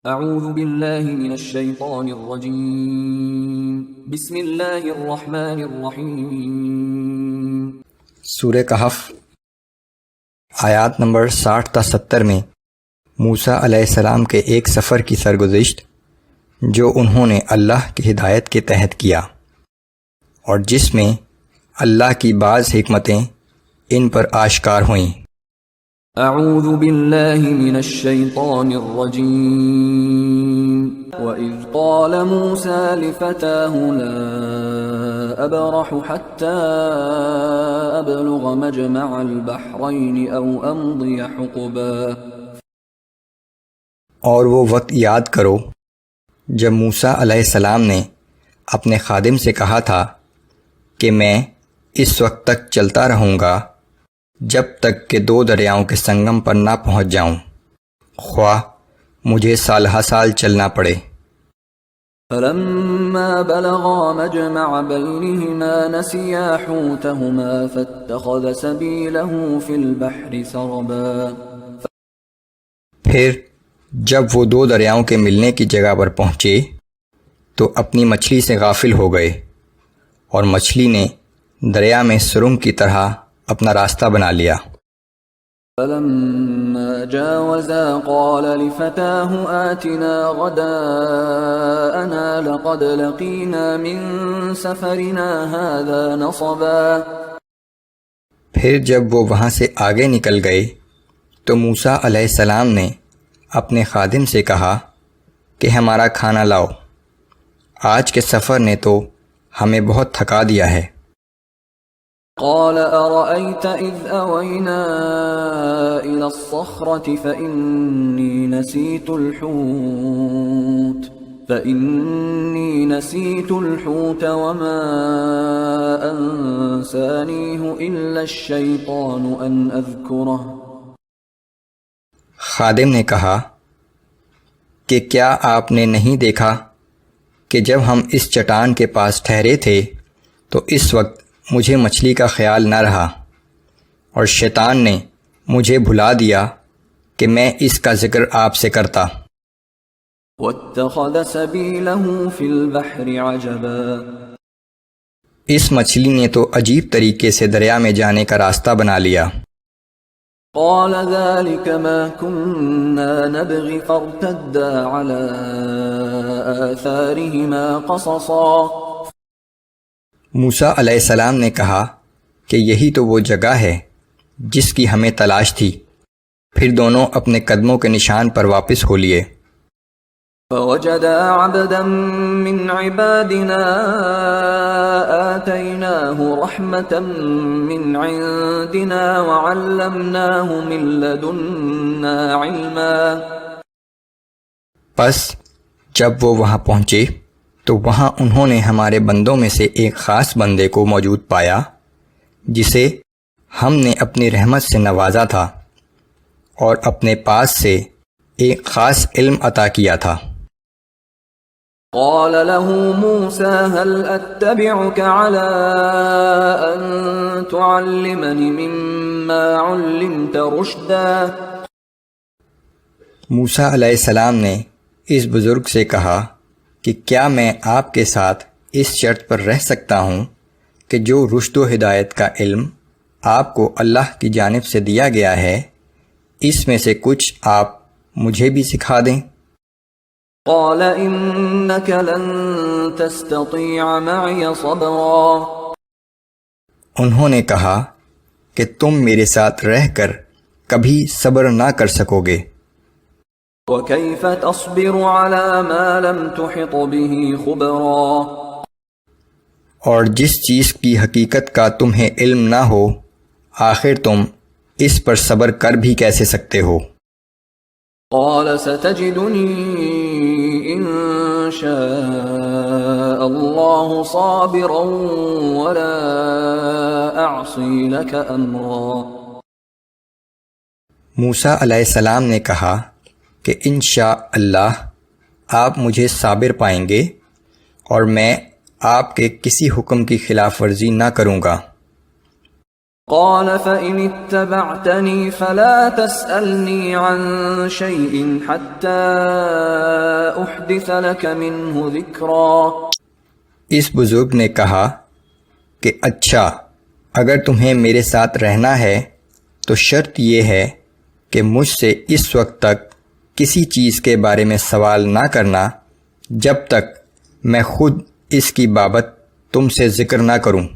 اعوذ باللہ من الشیطان الرجیم بسم اللہ الرحمن الرحیم۔ سورہ کہف آیات نمبر 60 تا 70 میں موسیٰ علیہ السلام کے ایک سفر کی سرگزشت جو انہوں نے اللہ کی ہدایت کے تحت کیا اور جس میں اللہ کی بعض حکمتیں ان پر آشکار ہوئیں۔ اعوذ باللہ من الشیطان الرجیم وَإِذْ قَالَ مُوسَى لِفَتَاهُ لَا أَبْرَحُ حَتَّى أَبْلُغَ مَجْمَعَ الْبَحْرَيْنِ أَوْ أَمْضِيَ حُقُبًا۔ اور وہ وقت یاد کرو جب موسیٰ علیہ السلام نے اپنے خادم سے کہا تھا کہ میں اس وقت تک چلتا رہوں گا جب تک کہ دو دریاؤں کے سنگم پر نہ پہنچ جاؤں، خواہ مجھے سالہ سال چلنا پڑے۔ فَلَمَّا بَلَغَا مَجْمَعَ بَيْنِهِمَا نَسِيَا حُوتَهُمَا فَاتَّخَذَ سَبِيلَهُ فِي الْبَحْرِ سَرَبًا۔ پھر جب وہ دو دریاؤں کے ملنے کی جگہ پر پہنچے تو اپنی مچھلی سے غافل ہو گئے اور مچھلی نے دریا میں سرنگ کی طرح اپنا راستہ بنا لیا۔ فَلَمَّا جَاوَزَا قَالَ لِفَتَاهُ آتِنَا غَدَاءَنَا لَقَدْ لَقِينَا مِن سَفَرِنَا هَذَا نَصَبًا۔ پھر جب وہ وہاں سے آگے نکل گئے تو موسیٰ علیہ السلام نے اپنے خادم سے کہا کہ ہمارا کھانا لاؤ، آج کے سفر نے تو ہمیں بہت تھکا دیا ہے۔ قال أرأيت إذ أوينا إلى الصخرة فإني نسيت الحوت وما أنسانيه إلا الشيطان أن أذكره۔ خادم نے کہا کہ کیا آپ نے نہیں دیکھا کہ جب ہم اس چٹان کے پاس ٹھہرے تھے تو اس وقت مجھے مچھلی کا خیال نہ رہا اور شیطان نے مجھے بھلا دیا کہ میں اس کا ذکر آپ سے کرتا۔ وَاتَّخَذَ سَبِيلَهُ فِي الْبَحْرِ عَجَبًا۔ اس مچھلی نے تو عجیب طریقے سے دریا میں جانے کا راستہ بنا لیا۔ قال ذلك ما كنا نبغي فارتدا على آثارهما قصصا۔ موسیٰ علیہ السلام نے کہا کہ یہی تو وہ جگہ ہے جس کی ہمیں تلاش تھی، پھر دونوں اپنے قدموں کے نشان پر واپس ہو لیے۔ فوجدا عبدا من عبادنا آتيناه رحمة من عندنا وعلمناه من لدنا علما۔ پس جب وہ وہاں پہنچے تو وہاں انہوں نے ہمارے بندوں میں سے ایک خاص بندے کو موجود پایا جسے ہم نے اپنی رحمت سے نوازا تھا اور اپنے پاس سے ایک خاص علم عطا کیا تھا۔ قال له موسى هل أتبعك على أن تعلمني مما علمت رشدا۔ موسیٰ علیہ السلام نے اس بزرگ سے کہا کہ کیا میں آپ کے ساتھ اس شرط پر رہ سکتا ہوں کہ جو رشد و ہدایت کا علم آپ کو اللہ کی جانب سے دیا گیا ہے اس میں سے کچھ آپ مجھے بھی سکھا دیں۔ قال إنك لن تستطيع معي صبرا۔ انہوں نے کہا کہ تم میرے ساتھ رہ کر کبھی صبر نہ کر سکو گے۔ وكيف تصبر على ما لم تحط به خبرا۔ اور جس چیز کی حقیقت کا تمہیں علم نہ ہو آخر تم اس پر صبر کر بھی کیسے سکتے ہو۔ قال ستجدني إن شاء الله صابرا ولا أعصي لك أمرا۔ موسیٰ علیہ السلام نے کہا کہ انشاءاللہ آپ مجھے صابر پائیں گے اور میں آپ کے کسی حکم کی خلاف ورزی نہ کروں گا۔ قال فإن اتبعتني فلا تسألني عن شيء حتى أحدث لك منه ذكرا۔ اس بزرگ نے کہا کہ اچھا، اگر تمہیں میرے ساتھ رہنا ہے تو شرط یہ ہے کہ مجھ سے اس وقت تک کسی چیز کے بارے میں سوال نہ کرنا جب تک میں خود اس کی بابت تم سے ذکر نہ کروں۔